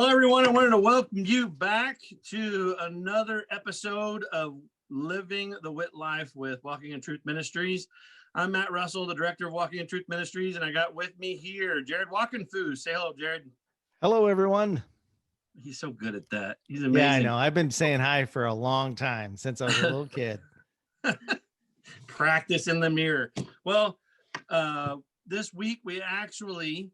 Hello, everyone. I wanted to welcome you back to another episode of Living the WIT Life with Walking in Truth Ministries. I'm Matt Russell, the director of Walking in Truth Ministries, and I got with me here Jared Walkenfoo. Say hello, Jared. Hello, everyone. He's so good at that. He's amazing. Yeah, I know. I've been saying hi for a long time, since I was a little kid. Practice in the mirror. Well, this week we actually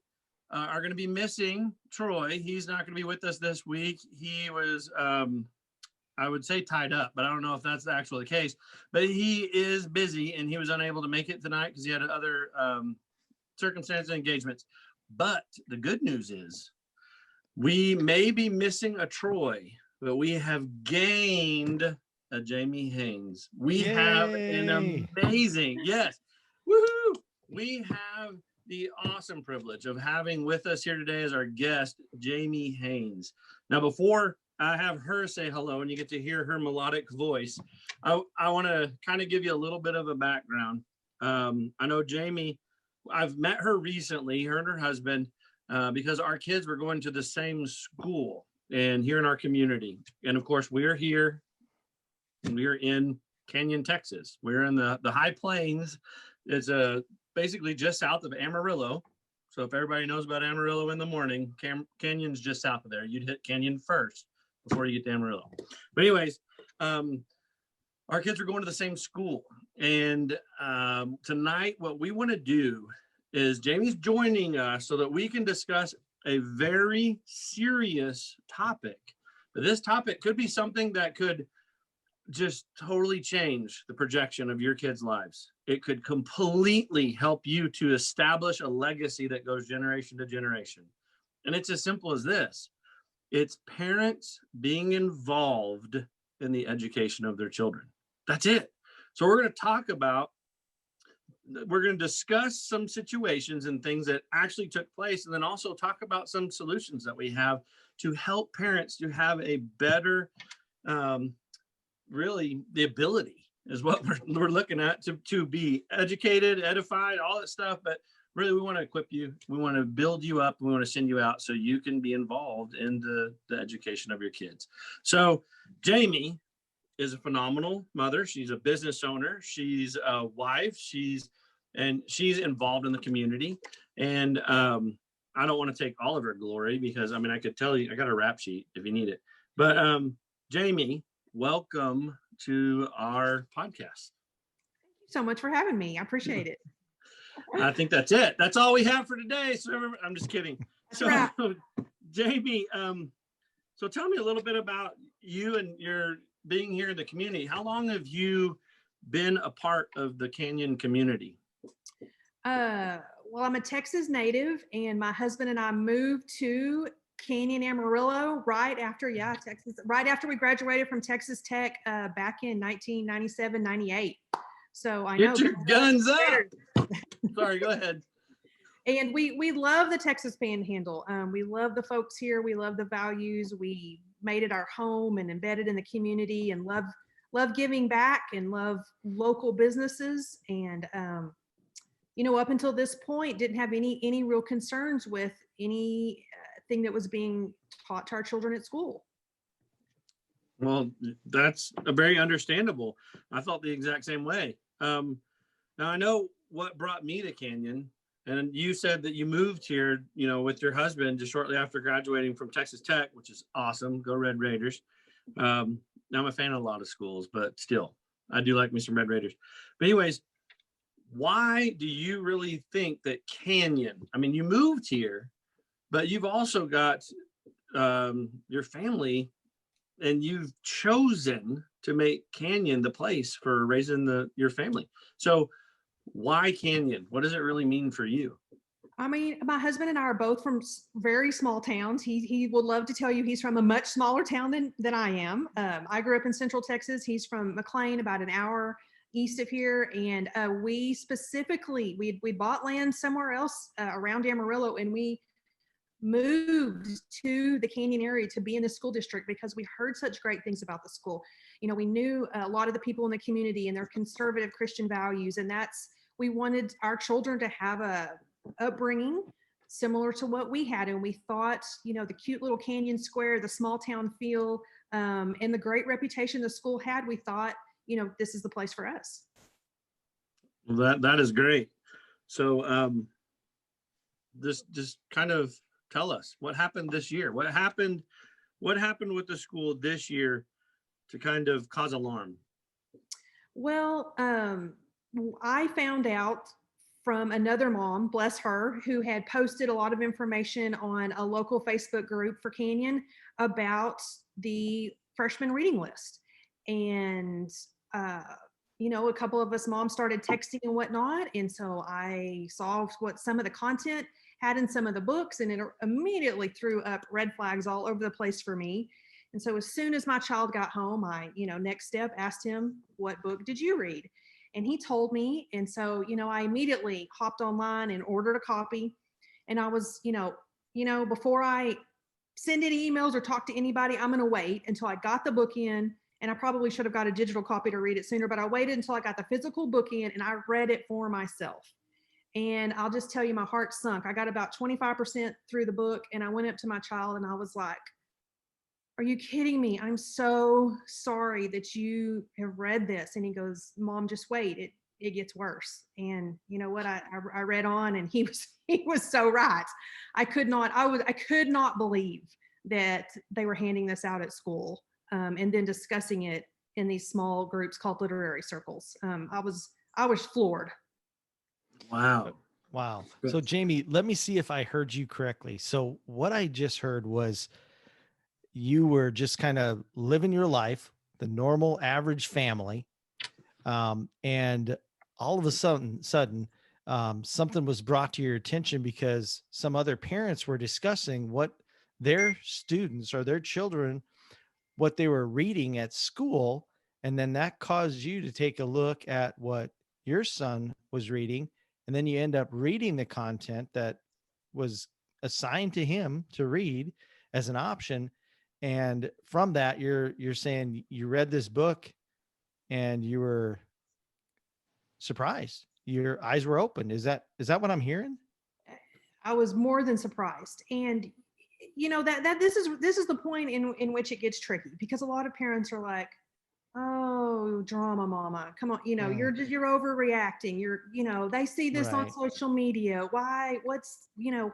are going to be missing Troy. He's not going to be with us this week. He was, I would say, tied up, but I don't know if that's actually the case. But he is busy, and he was unable to make it tonight because he had other circumstances and engagements. But the good news is we may be missing a Troy, but we have gained a Jamie Haynes. We have an amazing, yes, woohoo! We have the awesome privilege of having with us here today as our guest, Jamie Haynes. Now, before I have her say hello and you get to hear her melodic voice, I want to kind of give you a little bit of a background. I know Jamie, I've met her recently, her and her husband, because our kids were going to the same school and here in our community. And of course, we're here, and we're in Canyon, Texas. We're in the High Plains. It's basically just south of Amarillo. So if everybody knows about Amarillo in the morning, Canyon's just south of there. You'd hit Canyon first before you get to Amarillo. But anyways, our kids are going to the same school. And tonight, what we want to do is Jamie's joining us so that we can discuss a very serious topic. But this topic could be something that could just totally change the projection of your kids' lives. It could completely help you to establish a legacy that goes generation to generation. And it's as simple as this. It's parents being involved in the education of their children. That's it. So we're going to discuss some situations and things that actually took place, and then also talk about some solutions that we have to help parents to have a better, really the ability is what we're looking at to be educated, edified, all that stuff. But really, we want to equip you. We want to build you up. We want to send you out so you can be involved in the education of your kids. So Jamie is a phenomenal mother. She's a business owner. She's a wife. She's involved in the community. And I don't want to take all of her glory because, I mean, I could tell you, I got a rap sheet if you need it. But Jamie, welcome to our podcast. Thank you so much for having me. I appreciate it. I think that's it. That's all we have for today. So I'm just kidding. So right. Jamie, so tell me a little bit about you and your being here in the community. How long have you been a part of the Canyon community? Well, I'm a Texas native, and my husband and I moved to Canyon, Amarillo right after we graduated from Texas Tech back in 1997, 98. So I know. Get your guns up. Sorry, go ahead. And we love the Texas Panhandle. We love the folks here. We love the values. We made it our home and embedded in the community, and love giving back and love local businesses. And up until this point, didn't have any real concerns with anything that was being taught to our children at school. Well, that's very understandable. I felt the exact same way. Now I know what brought me to Canyon, and you said that you moved here, with your husband just shortly after graduating from Texas Tech, which is awesome. Go Red Raiders. I'm a fan of a lot of schools, but still, I do like me some Red Raiders. But anyways, why do you really think that Canyon, I mean, you moved here, but you've also got your family, and you've chosen to make Canyon the place for raising your family. So why Canyon? What does it really mean for you? I mean, my husband and I are both from very small towns. He would love to tell you he's from a much smaller town than I am. I grew up in Central Texas. He's from McLean, about an hour east of here. And we specifically, we bought land somewhere else around Amarillo, and we moved to the Canyon area to be in the school district because we heard such great things about the school. We knew a lot of the people in the community and their conservative Christian values, and we wanted our children to have a upbringing similar to what we had. And we thought, the cute little Canyon Square, the small town feel, and the great reputation the school had, we thought, this is the place for us. Well, that is great. So this just kind of tell us what happened this year. What happened with the school this year to kind of cause alarm? Well, I found out from another mom, bless her, who had posted a lot of information on a local Facebook group for Canyon about the freshman reading list. And, a couple of us moms started texting and whatnot. And so I saw what some of the content had in some of the books, and it immediately threw up red flags all over the place for me. And so as soon as my child got home, I, next step, asked him, what book did you read? And he told me. And so, I immediately hopped online and ordered a copy. And I was, before I send any emails or talk to anybody, I'm going to wait until I got the book in. And I probably should have got a digital copy to read it sooner, but I waited until I got the physical book in and I read it for myself. And I'll just tell you, my heart sunk. I got about 25% through the book and I went up to my child and I was like, are you kidding me? I'm so sorry that you have read this. And he goes, Mom, just wait. It gets worse. And you know what? I read on and he was so right. I could not believe that they were handing this out at school, and then discussing it in these small groups called literary circles. I was floored. Wow. Wow. So Jamie, let me see if I heard you correctly. So what I just heard was you were just kind of living your life, the normal average family. And all of a sudden, something was brought to your attention because some other parents were discussing what their students or their children, what they were reading at school. And then that caused you to take a look at what your son was reading. And then you end up reading the content that was assigned to him to read as an option. And from that, you're saying you read this book and you were surprised. Your eyes were open. Is that what I'm hearing? I was more than surprised. And that this is the point in which it gets tricky, because a lot of parents are like, oh, drama mama, come on, you're overreacting. They see this on Right. social media. Why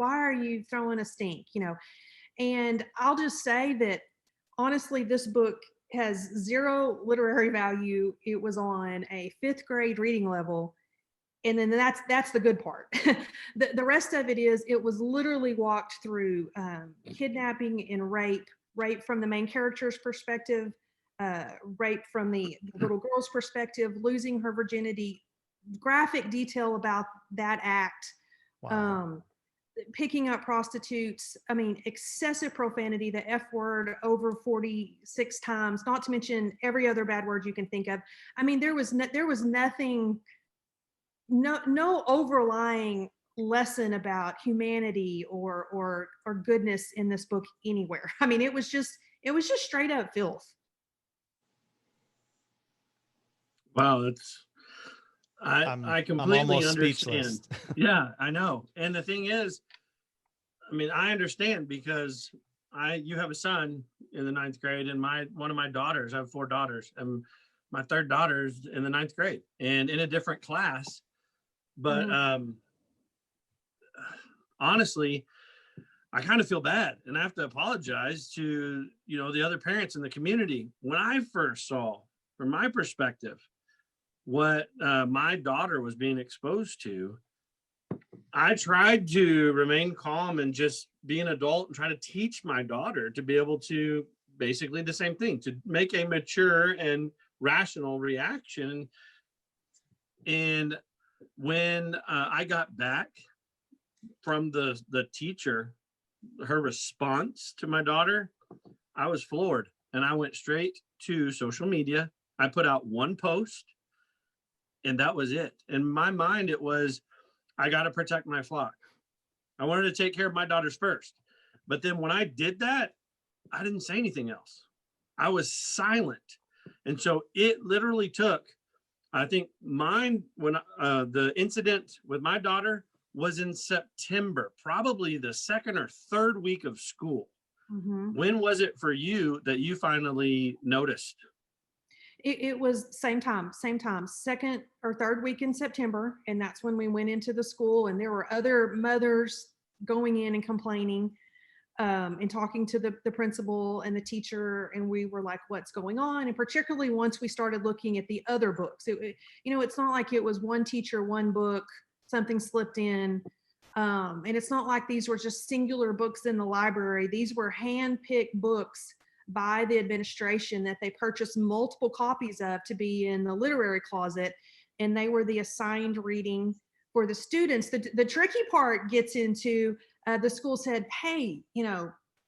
are you throwing a stink? And I'll just say that honestly, this book has zero literary value. It was on a 5th grade reading level. And then that's the good part. The rest of it was literally walked through kidnapping and rape from the main character's perspective, rape from the little girl's perspective, losing her virginity, graphic detail about that act, Wow. picking up prostitutes. I mean, excessive profanity, the F word over 46 times, not to mention every other bad word you can think of. I mean, there was nothing, no overlying lesson about humanity or goodness in this book anywhere. I mean, it was just straight up filth. Wow, I I'm completely almost understand. speechless. Yeah, I know. And the thing is, I mean, I understand because you have a son in the 9th grade, and one of my daughters, I have 4 daughters, and my 3rd daughter's in the 9th grade and in a different class. But honestly, I kind of feel bad, and I have to apologize to the other parents in the community. When I first saw, from my perspective, what my daughter was being exposed to, I tried to remain calm and just be an adult and try to teach my daughter to be able to basically the same thing, to make a mature and rational reaction. And when I got back from the teacher, her response to my daughter, I was floored, and I went straight to social media. I put out one post, and that was it. In my mind, it was, I got to protect my flock. I wanted to take care of my daughters first. But then when I did that, I didn't say anything else. I was silent. And so it literally took, I think when the incident with my daughter was in September, probably the second or third week of school. Mhm. When was it for you that you finally noticed? It was same time, second or third week in September. And that's when we went into the school, and there were other mothers going in and complaining, and talking to the principal and the teacher. And we were like, what's going on? And particularly once we started looking at the other books, it's not like it was one teacher, one book, something slipped in. And it's not like these were just singular books in the library. These were hand-picked books by the administration that they purchased multiple copies of to be in the literary closet. And they were the assigned reading for the students. The tricky part gets into, the school said, hey,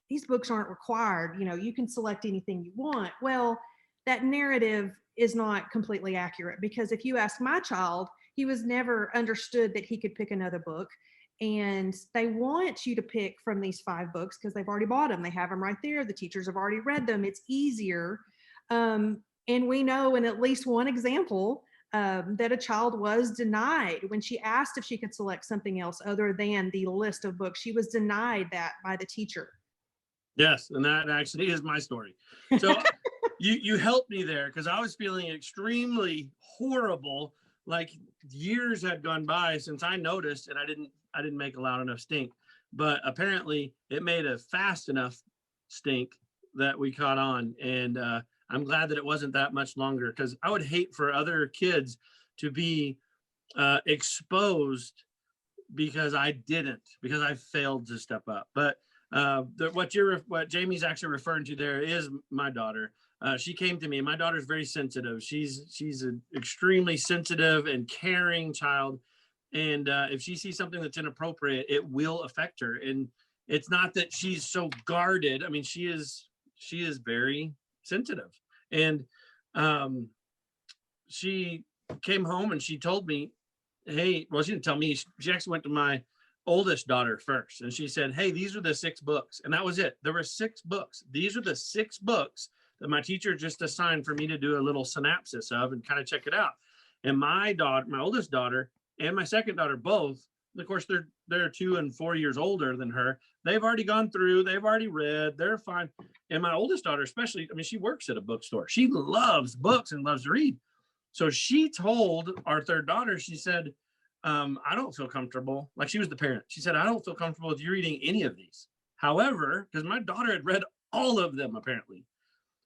these books aren't required. You can select anything you want. Well, that narrative is not completely accurate, because if you ask my child, he was never understood that he could pick another book. And they want you to pick from these 5 books because they've already bought them. They have them right there. The teachers have already read them. It's easier. And we know in at least one example, that a child was denied when she asked if she could select something else other than the list of books. She was denied that by the teacher. Yes, and that actually is my story. So you helped me there, because I was feeling extremely horrible, like years had gone by since I noticed, and I didn't make a loud enough stink. But apparently it made a fast enough stink that we caught on. And I'm glad that it wasn't that much longer, because I would hate for other kids to be exposed because I failed to step up. But what Jamie's actually referring to there is my daughter. She came to me. My daughter's very sensitive. She's an extremely sensitive and caring child. And if she sees something that's inappropriate, it will affect her. And it's not that she's so guarded. I mean, she is very sensitive. And she came home and she told me, hey, well, she didn't tell me. She actually went to my oldest daughter first. And she said, hey, these are the 6 books. And that was it. There were 6 books. These are the 6 books that my teacher just assigned for me to do a little synopsis of and kind of check it out. And my oldest daughter, and my second daughter, both, of course, they're 2 and 4 years older than her. They've already gone through, they've already read, they're fine. And my oldest daughter, especially, I mean, she works at a bookstore. She loves books and loves to read. So she told our third daughter, she said, I don't feel comfortable. Like, she was the parent. She said, I don't feel comfortable with you reading any of these. However, because my daughter had read all of them apparently,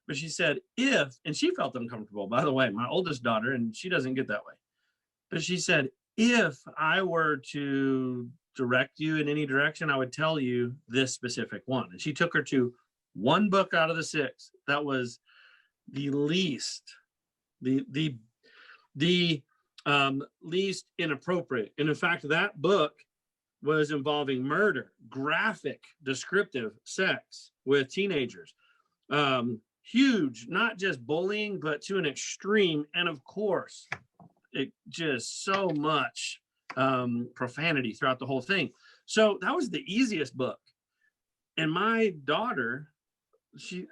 but she said, and she felt uncomfortable, by the way, my oldest daughter, and she doesn't get that way. But she said, if I were to direct you in any direction, I would tell you this specific one. And she took her to one book out of the 6 that was the least least inappropriate. And in fact, that book was involving murder, graphic, descriptive sex with teenagers. Huge, not just bullying, but to an extreme. And of course, it just so much profanity throughout the whole thing. So that was the easiest book. And my daughter,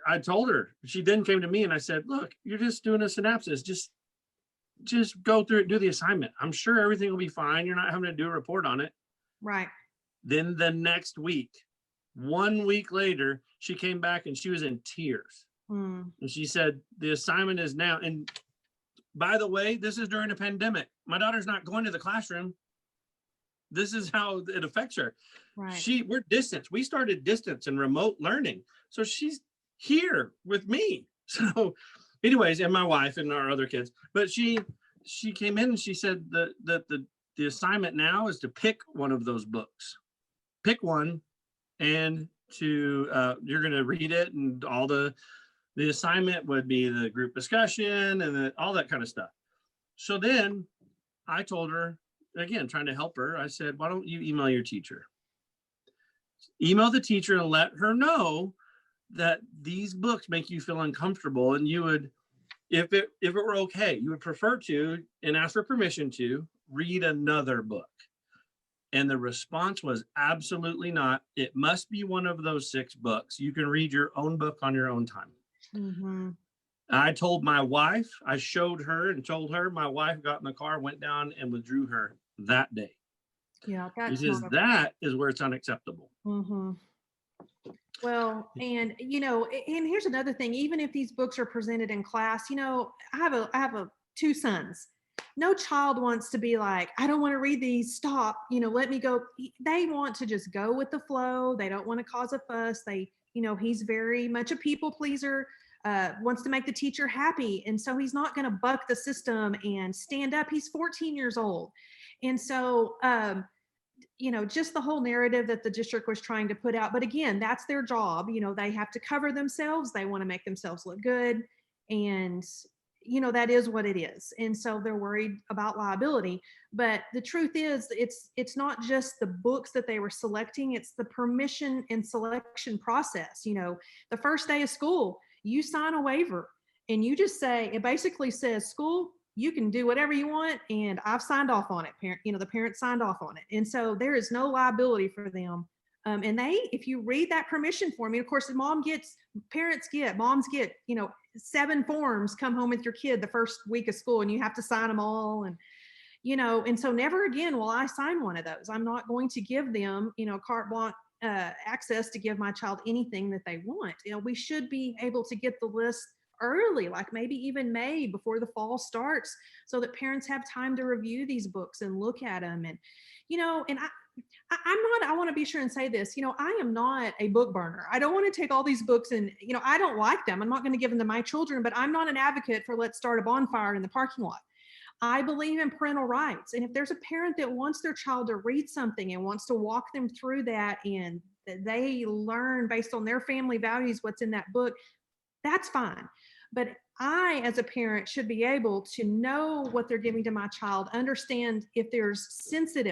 I told her, she then came to me and I said, look, you're just doing a synopsis. Just go through it, do the assignment. I'm sure everything will be fine. You're not having to do a report on it. Right. Then the next week, 1 week later, she came back and she was in tears. And she said, the assignment is now. And by the way, this is during a pandemic. My daughter's not going to the classroom. This is how it affects her. Right. We're distance. We started distance and remote learning. So she's here with me. So anyways, and my wife and our other kids, but she came in and she said that the assignment now is to pick one of those books, pick one, and you're going to read it, and all the assignment would be the group discussion and all that kind of stuff. So then I told her, again, trying to help her, I said, why don't you email your teacher? Email the teacher and let her know that these books make you feel uncomfortable, and you would, if it were okay, you would prefer to, and ask for permission to, read another book. And the response was absolutely not. It must be one of those 6 books. You can read your own book on your own time. Mm-hmm. I told my wife, I showed her and told her. My wife got in the car, went down and withdrew her that day. Yeah, He that's says not that is where it's unacceptable. Mhm. Well, and and here's another thing. Even if these books are presented in class, I have two sons. No child wants to be like, I don't want to read these. Stop. Let me go. They want to just go with the flow. They don't want to cause a fuss. He's very much a people pleaser. Wants to make the teacher happy, and so he's not going to buck the system and stand up. He's 14 years old, and so just the whole narrative that the district was trying to put out. But again, that's their job. They have to cover themselves. They want to make themselves look good. And, that is what it is. And so they're worried about liability. But the truth is, it's not just the books that they were selecting, it's the permission and selection process. The first day of school, you sign a waiver and you just say, it basically says, school, you can do whatever you want, and I've signed off on it. The parents signed off on it, and so there is no liability for them. And if you read that permission form, of course, moms get 7 forms. Come home with your kid the first week of school, and you have to sign them all. And so never again will I sign one of those. I'm not going to give them carte blanche access to give my child anything that they want. We should be able to get the list early, like maybe even May before the fall starts, so that parents have time to review these books and look at them. And I want to be sure and say this, I am not a book burner. I don't want to take all these books and, I don't like them. I'm not going to give them to my children, but I'm not an advocate for let's start a bonfire in the parking lot. I believe in parental rights. And if there's a parent that wants their child to read something and wants to walk them through that, and that they learn based on their family values what's in that book, that's fine. But I, as a parent, should be able to know what they're giving to my child, understand if there's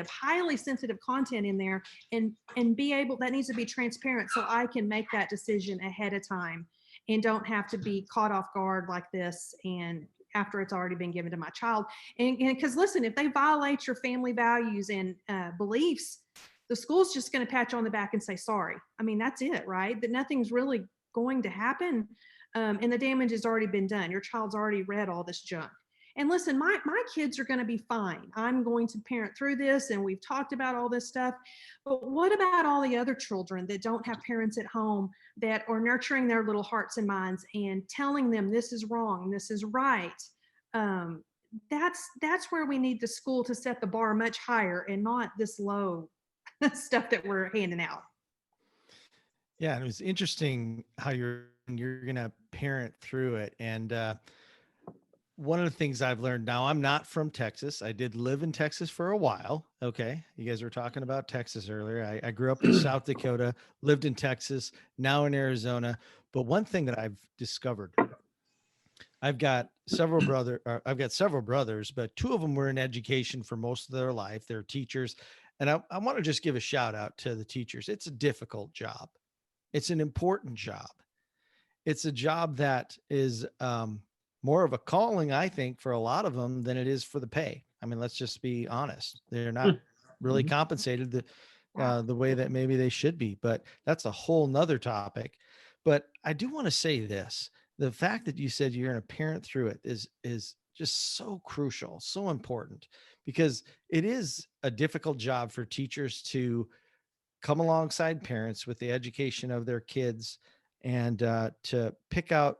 highly sensitive content in there, and be able, that needs to be transparent so I can make that decision ahead of time and don't have to be caught off guard like this and after it's already been given to my child. And because listen, if they violate your family values and beliefs, the school's just going to pat you on the back and say sorry. I mean, that's it, right? That nothing's really going to happen. And the damage has already been done. Your child's already read all this junk. And listen, my kids are going to be fine. I'm going to parent through this, and we've talked about all this stuff. But what about all the other children that don't have parents at home that are nurturing their little hearts and minds and telling them this is wrong, this is right? That's where we need the school to set the bar much higher and not this low stuff that we're handing out. Yeah, and it was interesting how you're going to parent through it. And one of the things I've learned now, I'm not from Texas. I did live in Texas for a while. Okay. You guys were talking about Texas earlier. I grew up in South Dakota, lived in Texas, now in Arizona. But one thing that I've discovered, I've got several brothers, but 2 of them were in education for most of their life. They're teachers. And I want to just give a shout out to the teachers. It's a difficult job. It's an important job. It's a job that is more of a calling, I think, for a lot of them than it is for the pay. I mean, let's just be honest. They're not really compensated the way that maybe they should be, but that's a whole nother topic. But I do want to say this. The fact that you said you're going to parent through it is just so crucial, so important, because it is a difficult job for teachers to come alongside parents with the education of their kids, and to pick out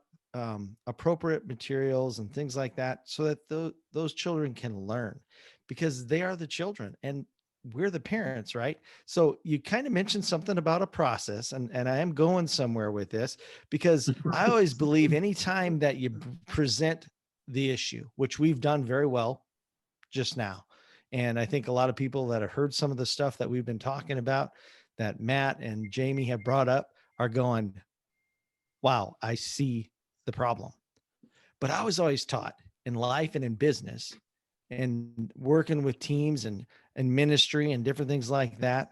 appropriate materials and things like that, so that those children can learn, because they are the children and we're the parents, right? So you kind of mentioned something about a process, and I am going somewhere with this, because I always believe anytime that you present the issue, which we've done very well just now, and I think a lot of people that have heard some of the stuff that we've been talking about, that Matt and Jamie have brought up, are going, wow, I see the problem. But I was always taught in life and in business and working with teams and ministry and different things like that,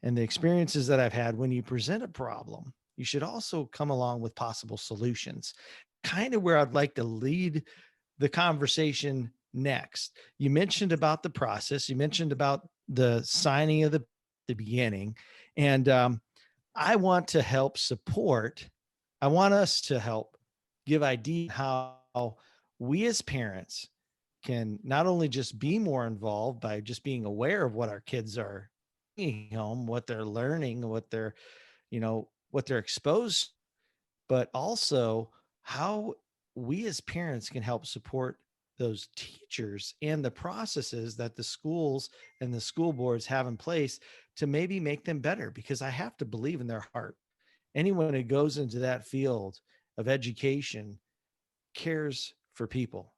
and the experiences that I've had, when you present a problem, you should also come along with possible solutions. Kind of where I'd like to lead the conversation next. You mentioned about the process. You mentioned about the signing of the beginning. And I want to help support. I want us to help give idea how we as parents can not only just be more involved by just being aware of what our kids are bringing home, what they're learning, what they're, what they're exposed, but also how we as parents can help support those teachers and the processes that the schools and the school boards have in place to maybe make them better. Because I have to believe in their heart, anyone who goes into that field of education cares for people.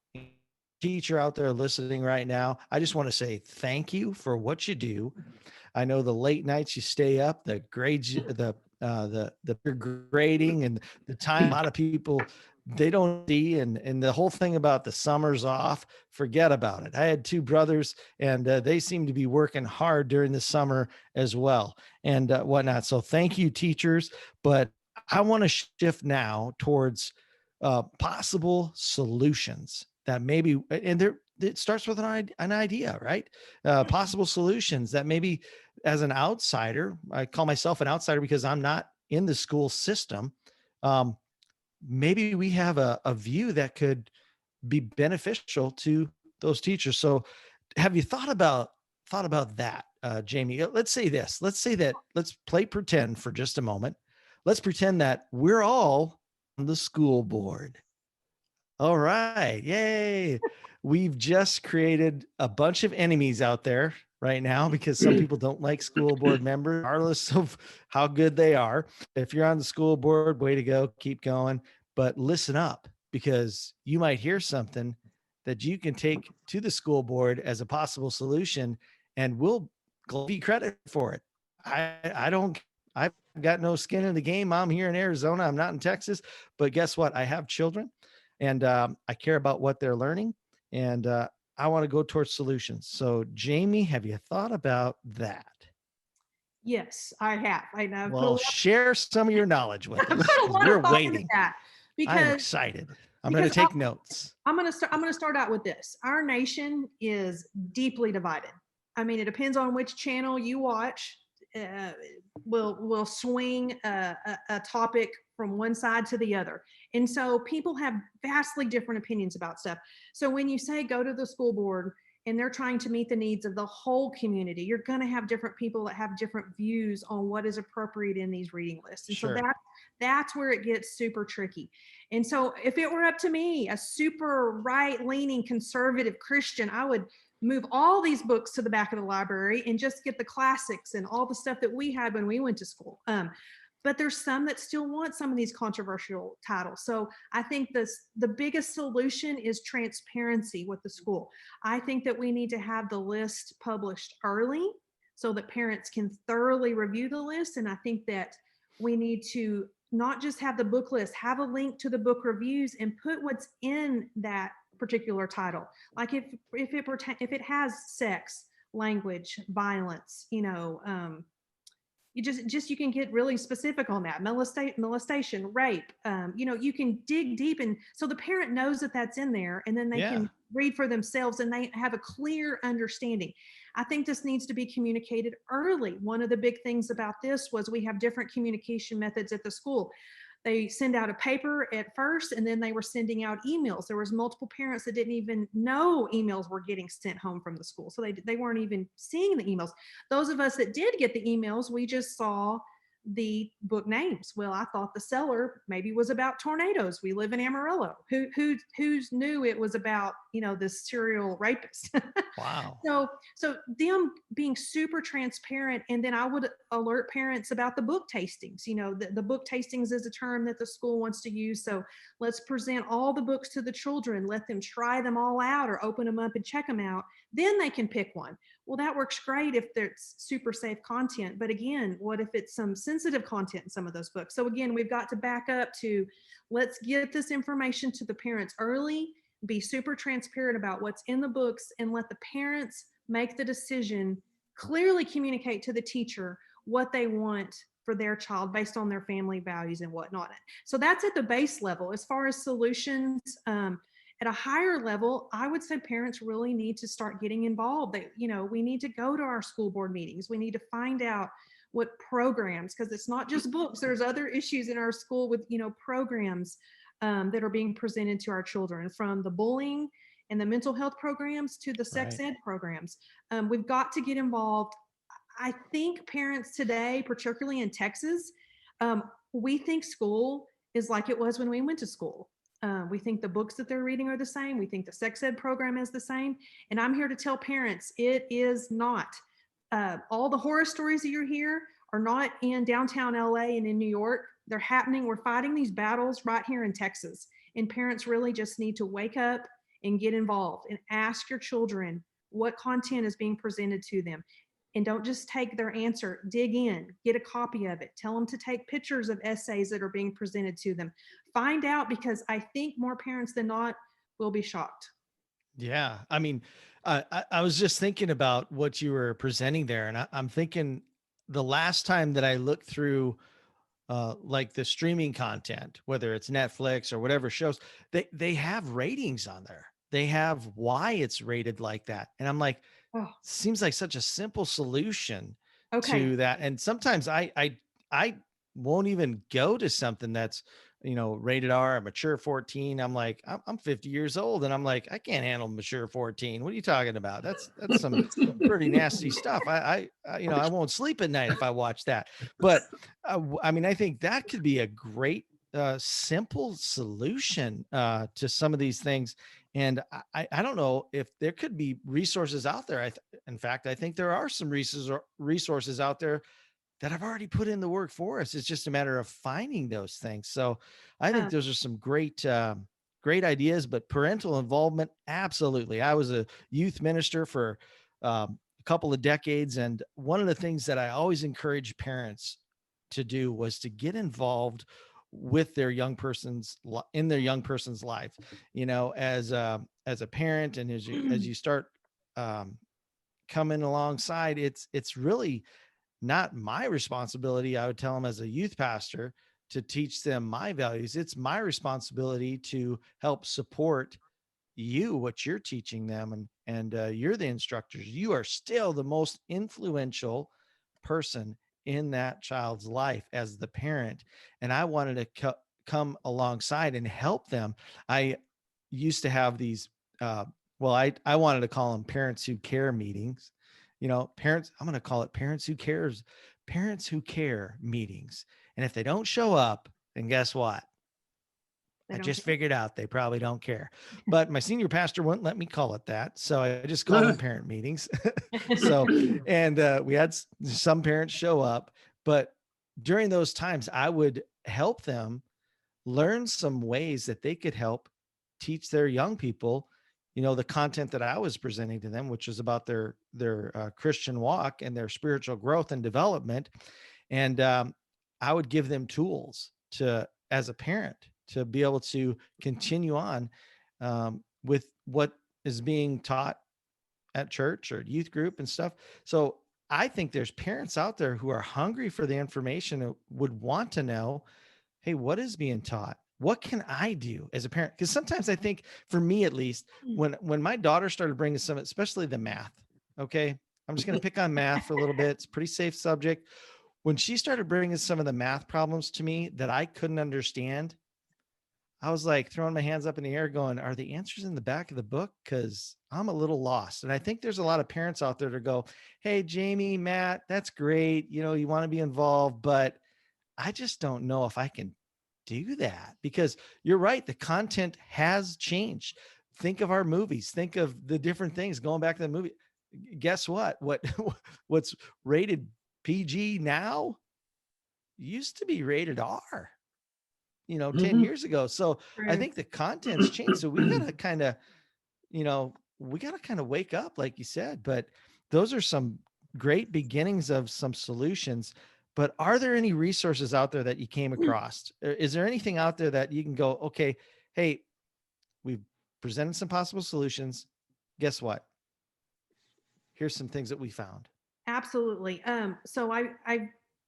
Teacher out there listening right now, I just want to say thank you for what you do. I know the late nights you stay up, the grades, the grading and the time. A lot of people, they don't see, and the whole thing about the summers off, forget about it. I had two brothers, and they seem to be working hard during the summer as well, and whatnot. So thank you, teachers. But I want to shift now towards possible solutions that maybe, and there, it starts with an idea, right? Possible solutions that maybe, as an outsider, I call myself an outsider because I'm not in the school system. Um, Maybe we have a view that could be beneficial to those teachers. So have you thought about that, Jamie? Let's say this. Let's say that, let's play pretend for just a moment. Let's pretend that we're all on the school board. All right. Yay. We've just created a bunch of enemies out there right now because some people don't like school board members, regardless of how good they are. If you're on the school board, way to go. Keep going. But listen up, because you might hear something that you can take to the school board as a possible solution, and we'll give you credit for it. I don't, I've got no skin in the game. I'm here in Arizona. I'm not in Texas. But guess what? I have children, and I care about what they're learning, and I want to go towards solutions. So, Jamie, have you thought about that? Yes, I have. I've put a Well, lot, share some of your knowledge with I us put a because lot we're of thought into waiting. that I am because excited. I'm going to because take notes. I'm gonna start out with this. Our nation is deeply divided. I mean, it depends on which channel you watch. Uh, will swing a topic from one side to the other, and so people have vastly different opinions about stuff. So when you say go to the school board and they're trying to meet the needs of the whole community, you're going to have different people that have different views on what is appropriate in these reading lists, and so Sure. that's where it gets super tricky. And so if it were up to me, a super right-leaning conservative Christian, I would move all these books to the back of the library and just get the classics and all the stuff that we had when we went to school. But there's some that still want some of these controversial titles. So I think the biggest solution is transparency with the school. I think that we need to have the list published early so that parents can thoroughly review the list. And I think that we need to not just have the book list, have a link to the book reviews and put what's in that particular title. Like if it has sex, language, violence, you just you can get really specific on that. Molestation, rape, you can dig deep, and so the parent knows that that's in there, and then they Yeah. can read for themselves and they have a clear understanding. I think this needs to be communicated early. One of the big things about this was we have different communication methods at the school. They send out a paper at first, and then they were sending out emails. There was multiple parents that didn't even know emails were getting sent home from the school, so they weren't even seeing the emails. Those of us that did get the emails, we just saw the book names. Well, I thought the seller maybe was about tornadoes. We live in Amarillo. Who's knew it was about this serial rapist? Wow. So them being super transparent, and then I would alert parents about the book tastings. The book tastings is a term that the school wants to use. So let's present all the books to the children, let them try them all out or open them up and check them out. Then they can pick one. Well, that works great if there's super safe content. But again, what if it's some sensitive content in some of those books? So again, we've got to back up to, let's get this information to the parents early, be super transparent about what's in the books, and let the parents make the decision, clearly communicate to the teacher what they want for their child based on their family values and whatnot. So that's at the base level. As far as solutions, at a higher level, I would say parents really need to start getting involved. We need to go to our school board meetings. We need to find out what programs, because it's not just books. There's other issues in our school with, programs that are being presented to our children, from the bullying and the mental health programs to the sex Right. ed programs. We've got to get involved. I think parents today, particularly in Texas, we think school is like it was when we went to school. We think the books that they're reading are the same. We think the sex ed program is the same. And I'm here to tell parents it is not. All the horror stories that you're here are not in downtown LA and in New York. They're happening. We're fighting these battles right here in Texas. And parents really just need to wake up and get involved and ask your children what content is being presented to them. And don't just take their answer, dig in, get a copy of it, tell them to take pictures of essays that are being presented to them. Find out, because I think more parents than not will be shocked. Yeah. I mean, I was just thinking about what you were presenting there, and I'm thinking the last time that I looked through like the streaming content, whether it's Netflix or whatever shows, they have ratings on there. They have why it's rated like that. And I'm like, Oh, seems like such a simple solution okay. to that. And sometimes I won't even go to something that's, rated R, mature 14. I'm like, I'm 50 years old, and I'm like, I can't handle mature 14. What are you talking about? That's some pretty nasty stuff. I won't sleep at night if I watch that. But I mean, I think that could be a great, simple solution to some of these things. And I don't know if there could be resources out there. In fact, I think there are some resources out there that have already put in the work for us. It's just a matter of finding those things. So I think Um, those are some great ideas. But parental involvement, absolutely. I was a youth minister for a couple of decades, and one of the things that I always encourage parents to do was to get involved with their young person's in their young person's life. As a parent, and as you start um, coming alongside, it's really not my responsibility. I would tell them, as a youth pastor, to teach them my values. It's my responsibility to help support what you're teaching them, and you're the instructors. You are still the most influential person in that child's life as the parent. And I wanted to come alongside and help them. I used to have these I wanted to call them parents who care meetings. Parents, I'm going to call it parents who care meetings. And if they don't show up, then guess what? they I don't just care. figured out they probably don't care. But my senior pastor wouldn't let me call it that. So I just called them parent meetings. So, and we had some parents show up, but during those times, I would help them learn some ways that they could help teach their young people, the content that I was presenting to them, which was about their Christian walk and their spiritual growth and development. And I would give them tools as a parent, to be able to continue on with what is being taught at church or youth group and stuff. So I think there's parents out there who are hungry for the information and would want to know, hey, what is being taught? What can I do as a parent? Because sometimes I think, for me at least, when my daughter started bringing some, especially the math, okay, I'm just going to pick on math for a little bit. It's a pretty safe subject. When she started bringing some of the math problems to me that I couldn't understand, I was like throwing my hands up in the air going, are the answers in the back of the book? Because I'm a little lost. And I think there's a lot of parents out there to go, hey, Jamie, Matt, that's great. You want to be involved, but I just don't know if I can do that. Because you're right, the content has changed. Think of our movies, think of the different things going back to the movie. Guess what's rated PG now used to be rated R, 10 years ago. So I True. think the content's changed. So we got to kind of, wake up, like you said. But those are some great beginnings of some solutions. But are there any resources out there that you came across? Is there anything out there that you can go, okay, hey, we've presented some possible solutions. Guess what? Here's some things that we found. Absolutely. So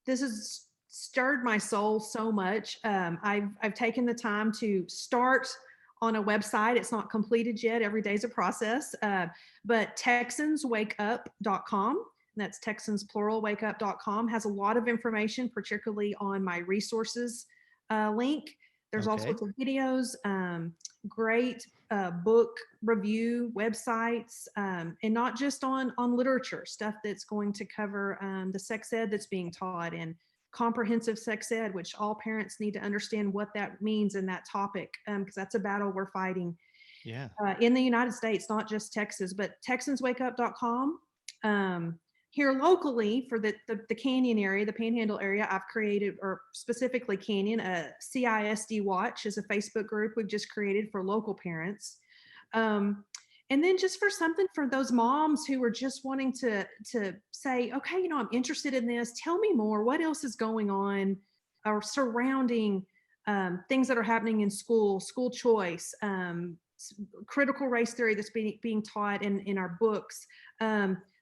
this has stirred my soul so much. I've taken the time to start on a website. It's not completed yet. Every day's a process. But TexansWakeUp.com, that's Texans plural, wakeup.com, has a lot of information, particularly on my resources link. There's all Okay. sorts of videos, great book review websites, and not just on literature, stuff that's going to cover the sex ed that's being taught, and comprehensive sex ed, which all parents need to understand what that means in that topic, because that's a battle we're fighting Yeah. in the United States, not just Texas, but TexansWakeUp.com. Here locally for the Canyon area, the Panhandle area, I've created, or specifically Canyon, a CISD Watch is a Facebook group we've just created for local parents. And then just for something for those moms who are just wanting to say, okay, you know, I'm interested in this. Tell me more. What else is going on or surrounding things that are happening in school choice, critical race theory that's being taught in our books.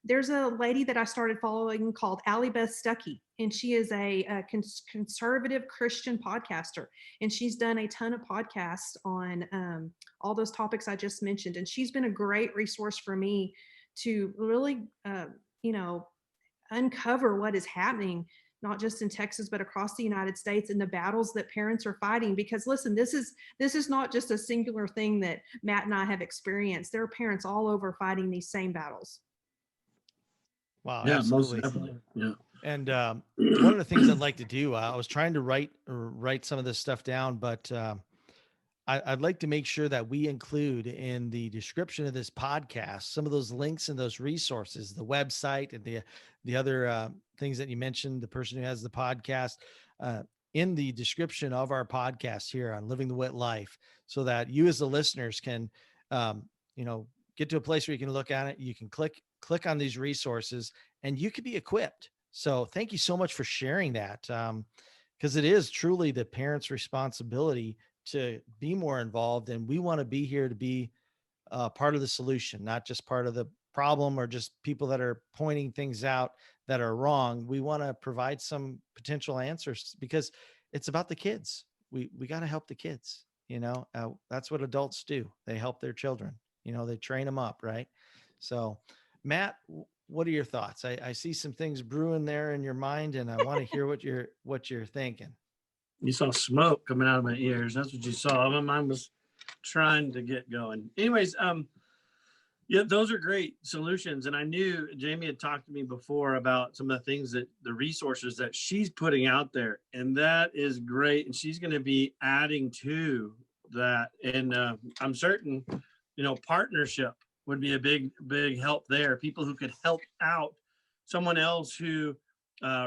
There's a lady that I started following called Allie Beth Stuckey, and she is a conservative Christian podcaster, and she's done a ton of podcasts on all those topics I just mentioned, and she's been a great resource for me to really, you know, uncover what is happening, not just in Texas, but across the United States, and the battles that parents are fighting. Because listen, this is not just a singular thing that Matt and I have experienced. There are parents all over fighting these same battles. Wow. Yeah, Absolutely. most definitely. Yeah. And one of the things I'd like to do, I was trying to write some of this stuff down, but I'd like to make sure that we include in the description of this podcast some of those links and those resources, the website and the other things that you mentioned, the person who has the podcast, in the description of our podcast here on Living the WIT Life, so that you as the listeners can, you know, get to a place where you can look at it. You can click on these resources and you can be equipped. So thank you so much for sharing that. Because it is truly the parents' responsibility to be more involved. And we want to be here to be part of the solution, not just part of the problem or just people that are pointing things out that are wrong. We want to provide some potential answers because it's about the kids. We got to help the kids. You know, that's what adults do. They help their children. You know, they train them up, right? So, Matt, what are your thoughts? I see some things brewing there in your mind, and I want to hear what you're thinking. You saw smoke coming out of my ears. That's what you saw. My mind was trying to get going. Anyways, yeah, those are great solutions. And I knew Jamie had talked to me before about some of the things that the resources that she's putting out there. And that is great. And she's going to be adding to that. And I'm certain, you know, partnership would be a big help there. People who could help out someone else who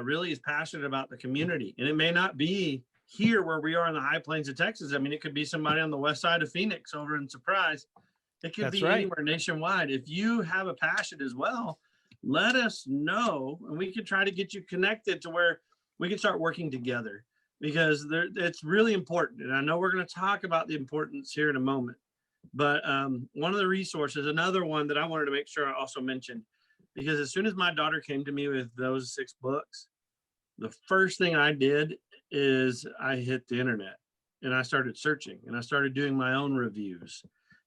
really is passionate about the community. And it may not be here where we are in the high plains of Texas. I mean, it could be somebody on the west side of Phoenix over in Surprise. It could be anywhere nationwide. If you have a passion as well, let us know, and we can try to get you connected to where we can start working together, because it's really important. And I know we're going to talk about the importance here in a moment. But one of the resources, another one that I wanted to make sure I also mentioned, because as soon as my daughter came to me with those 6 books, the first thing I did is I hit the internet and I started searching and I started doing my own reviews.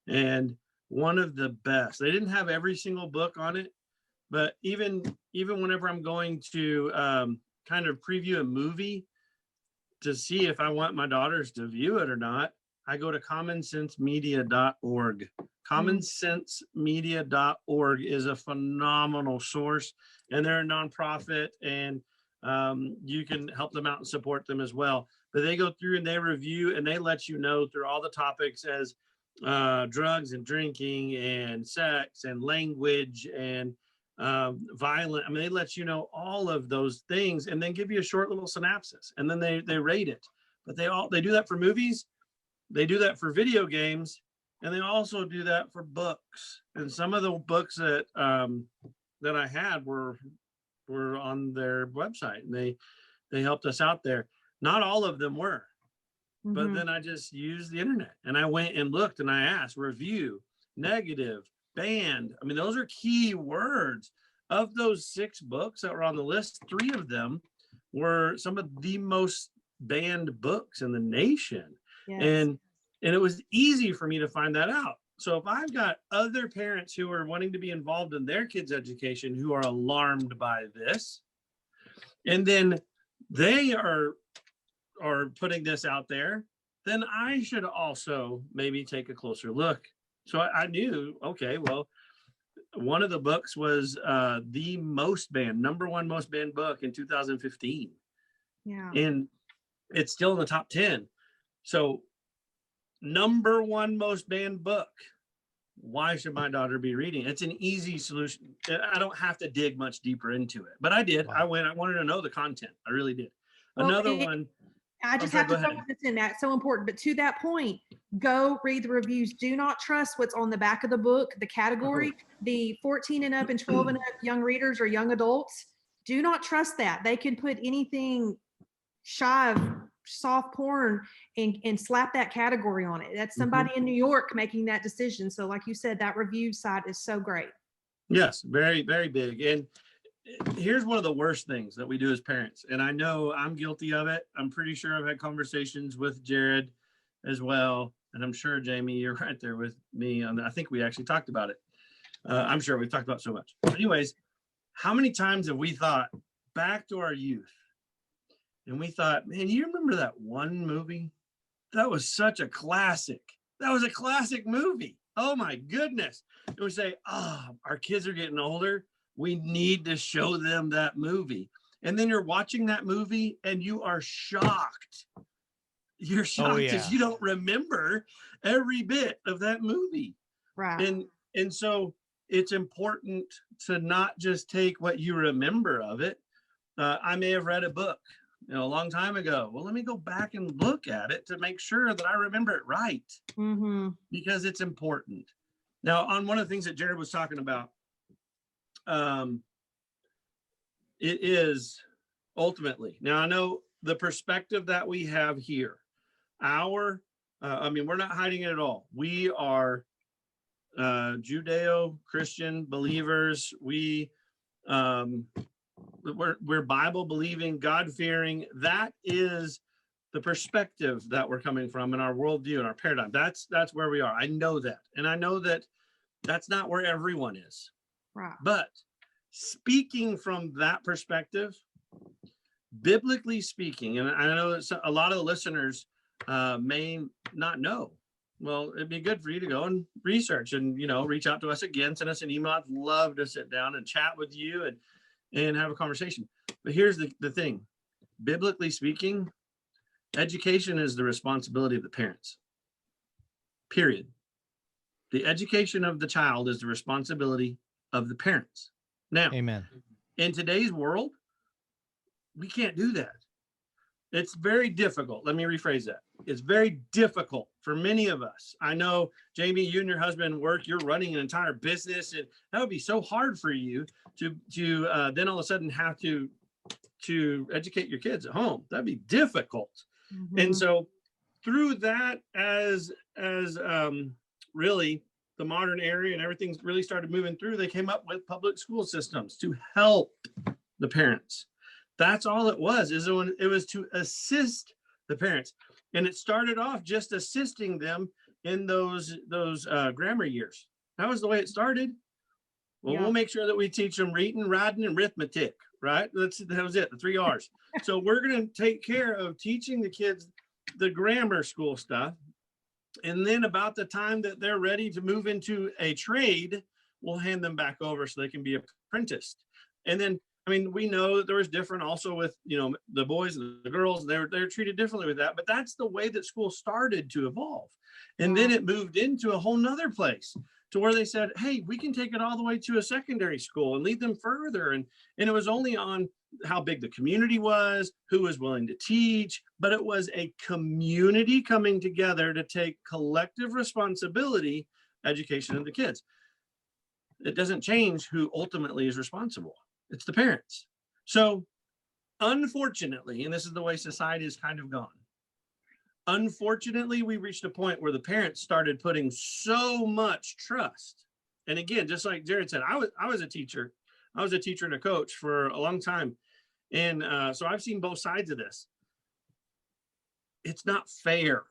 And one of the best, they didn't have every single book on it, but even whenever I'm going to kind of preview a movie to see if I want my daughters to view it or not, I go to commonsensemedia.org. Commonsensemedia.org is a phenomenal source, and they're a nonprofit, and you can help them out and support them as well. But they go through and they review and they let you know through all the topics as drugs and drinking and sex and language and violent. I mean, they let you know all of those things and then give you a short little synopsis, and then they rate it. But they do that for movies, they do that for video games, and they also do that for books. And some of the books that that I had were on their website, and they helped us out there. Not all of them were. But then I just used the internet and I went and looked and I asked review, negative, banned. I mean, those are key words. Of those 6 books that were on the list, 3 of them were some of the most banned books in the nation. Yes. And it was easy for me to find that out. So if I've got other parents who are wanting to be involved in their kids' education who are alarmed by this, and then they are putting this out there, then I should also maybe take a closer look So I knew, okay, well, one of the books was the most banned, #1 most banned book in 2015. Yeah. And it's still in the top 10. So #1 most banned book. Why should my daughter be reading? It's an easy solution. I don't have to dig much deeper into it, but I did. Wow. I wanted to know the content. I really did. Well, Another one. I I'm just sorry, have to go throw ahead. this in. That's so important. But to that point, go read the reviews. Do not trust what's on the back of the book, the category, the 14 and up and 12 and up young readers or young adults. Do not trust that. They can put anything shy of soft porn and slap that category on it. That's somebody in New York making that decision. So like you said, that review site is so great. Yes, very, very big. And here's one of the worst things that we do as parents. And I know I'm guilty of it. I'm pretty sure I've had conversations with Jared as well. And I'm sure, Jamie, you're right there with me on that. I think we actually talked about it. I'm sure we've talked about so much. But anyways, how many times have we thought back to our youth and we thought, man, you remember that one movie? That was such a classic. That was a classic movie. Oh my goodness. And we say, oh, our kids are getting older. We need to show them that movie. And then you're watching that movie and you are shocked. You're shocked because you don't remember every bit of that movie. Right. And so it's important to not just take what you remember of it. I may have read a book, a long time ago. Well, let me go back and look at it to make sure that I remember it right, because it's important. Now, on one of the things that Jared was talking about, it is ultimately, now I know the perspective that we have here, we're not hiding it at all. We are Judeo-Christian believers. We're Bible believing, God fearing. That is the perspective that we're coming from in our worldview and our paradigm. That's where we are. I know that. And I know that that's not where everyone is. Right. But speaking from that perspective, biblically speaking, and I know that a lot of the listeners may not know. Well, it'd be good for you to go and research and, reach out to us again, send us an email. I'd love to sit down and chat with you and have a conversation. But here's the thing. Biblically speaking, education is the responsibility of the parents. Period. The education of the child is the responsibility of the parents. Now, amen. In today's world, we can't do that. It's very difficult. Let me rephrase that. It's very difficult for many of us. I know, Jamie, you and your husband work, you're running an entire business, and that would be so hard for you to then all of a sudden have to educate your kids at home. That'd be difficult. And so through that, as really the modern era and everything's really started moving through, they came up with public school systems to help the parents. That's all it was, it was to assist the parents. And it started off just assisting them in those grammar years. That was the way it started. Well, we'll make sure that we teach them reading, writing, and arithmetic, right? That was it, the 3 R's. So we're going to take care of teaching the kids the grammar school stuff. And then about the time that they're ready to move into a trade, we'll hand them back over so they can be apprenticed. And then, we know that there was different also with, the boys and the girls, they're treated differently with that, but that's the way that school started to evolve. And then it moved into a whole nother place to where they said, hey, we can take it all the way to a secondary school and lead them further. And it was only on how big the community was, who was willing to teach, but it was a community coming together to take collective responsibility, education of the kids. It doesn't change who ultimately is responsible. It's the parents. So unfortunately, and this is the way society has kind of gone, unfortunately, we reached a point where the parents started putting so much trust. And again, just like Jared said, I was a teacher. I was a teacher and a coach for a long time. And so I've seen both sides of this. It's not fair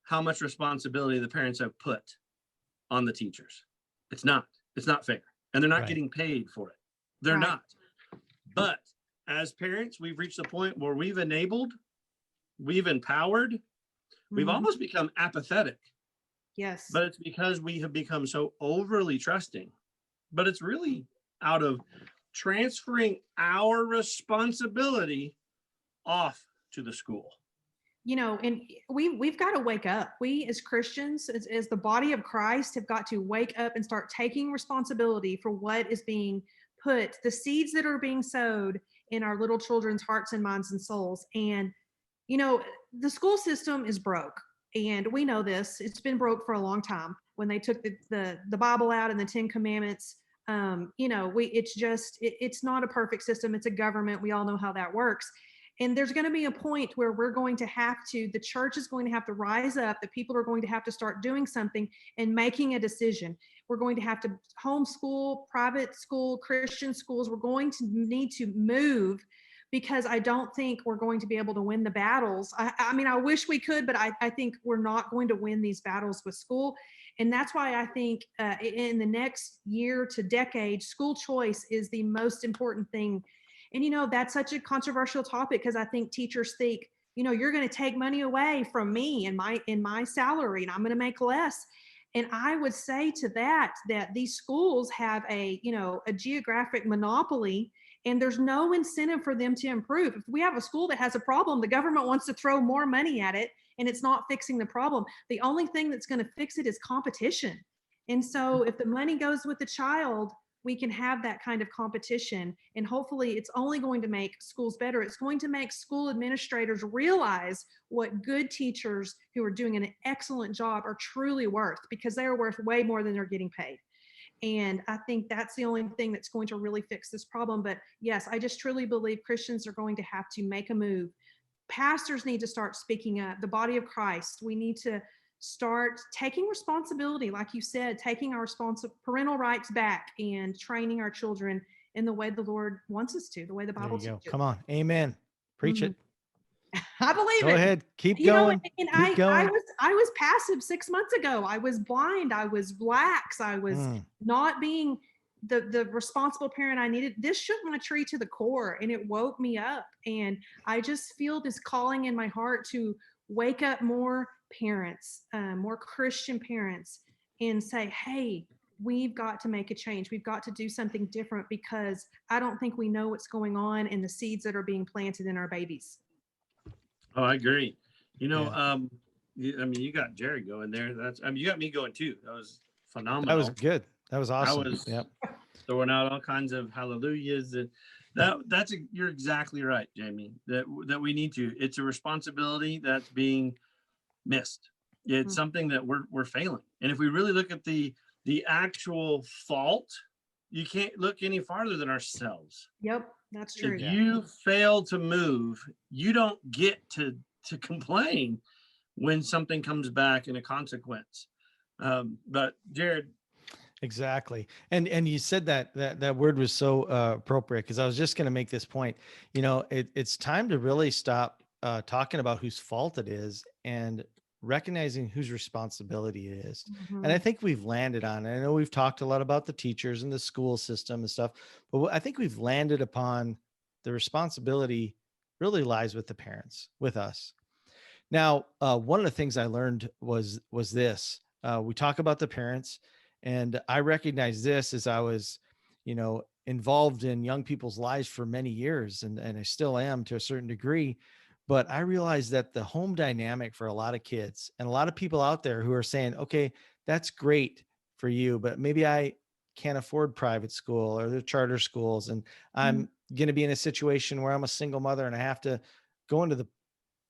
how much responsibility the parents have put on the teachers. It's not fair. And they're not getting paid for it. They're not. But as parents, we've reached the point where we've enabled, we've empowered, we've almost become apathetic. Yes. but it's because we have become so overly trusting. But it's really out of transferring our responsibility off to the school. You know, and we've got to wake up. We as Christians, as the body of Christ, have got to wake up and start taking responsibility for what is being put, the seeds that are being sowed in our little children's hearts and minds and souls. And you know, the school system is broke, and we know this. It's been broke for a long time. When they took the Bible out and the Ten Commandments, you know, it's not a perfect system. It's a government. We all know how that works. And there's going to be a point where the church is going to have to rise up, the people are going to have to start doing something and making a decision. We're going to have to homeschool, private school, Christian schools. We're going to need to move, because I don't think we're going to be able to win the battles. I mean, I wish we could, but I think we're not going to win these battles with school. And that's why I think in the next year to decade, school choice is the most important thing. And, you know, that's such a controversial topic, because I think teachers think, you know, you're going to take money away from me and my salary, and I'm going to make less. And I would say to that these schools have a geographic monopoly, and there's no incentive for them to improve. If we have a school that has a problem, the government wants to throw more money at it, and it's not fixing the problem. The only thing that's going to fix it is competition. And so if the money goes with the child, we can have that kind of competition, and hopefully it's only going to make schools better. It's going to make school administrators realize what good teachers who are doing an excellent job are truly worth, because they are worth way more than they're getting paid. And I think that's the only thing that's going to really fix this problem. But yes, I just truly believe Christians are going to have to make a move. Pastors need to start speaking up. The body of Christ, we need to start taking responsibility, like you said, taking our parental rights back and training our children in the way the Lord wants us to, the way the There Bible you go. teaches. Come on. Amen. Preach it. I believe Go it. ahead. Keep You know, going. and Keep going. I was passive 6 months ago. I was blind. I was lax. I was not being the responsible parent I needed. This shook my tree to the core, and it woke me up. And I just feel this calling in my heart to wake up more parents, more Christian parents, and say, hey, we've got to make a change. We've got to do something different, because I don't think we know what's going on in the seeds that are being planted in our babies. Oh, I agree. You know, Yeah. I mean, you got Jared going there. You got me going too. That was phenomenal. That was good. That was awesome. I was Yep. throwing out all kinds of hallelujahs, and you're exactly right, Jamie. That we need to. It's a responsibility that's being missed. It's something that we're failing. And if we really look at the actual fault, you can't look any farther than ourselves. Yep, that's true. If you fail to move, you don't get to complain when something comes back in a consequence. But Jared. Exactly. And you said that word was so appropriate, because I was just going to make this point. You know, it's time to really stop talking about whose fault it is and recognizing whose responsibility it is. And I think we've landed on it. I know we've talked a lot about the teachers and the school system and stuff, but I think we've landed upon the responsibility really lies with the parents, with us. Now, one of the things I learned was this. We talk about the parents, and I recognize this as I was, you know, involved in young people's lives for many years, and I still am to a certain degree. But I realized that the home dynamic for a lot of kids and a lot of people out there who are saying, okay, that's great for you, but maybe I can't afford private school or the charter schools. And I'm going to be in a situation where I'm a single mother and I have to go into the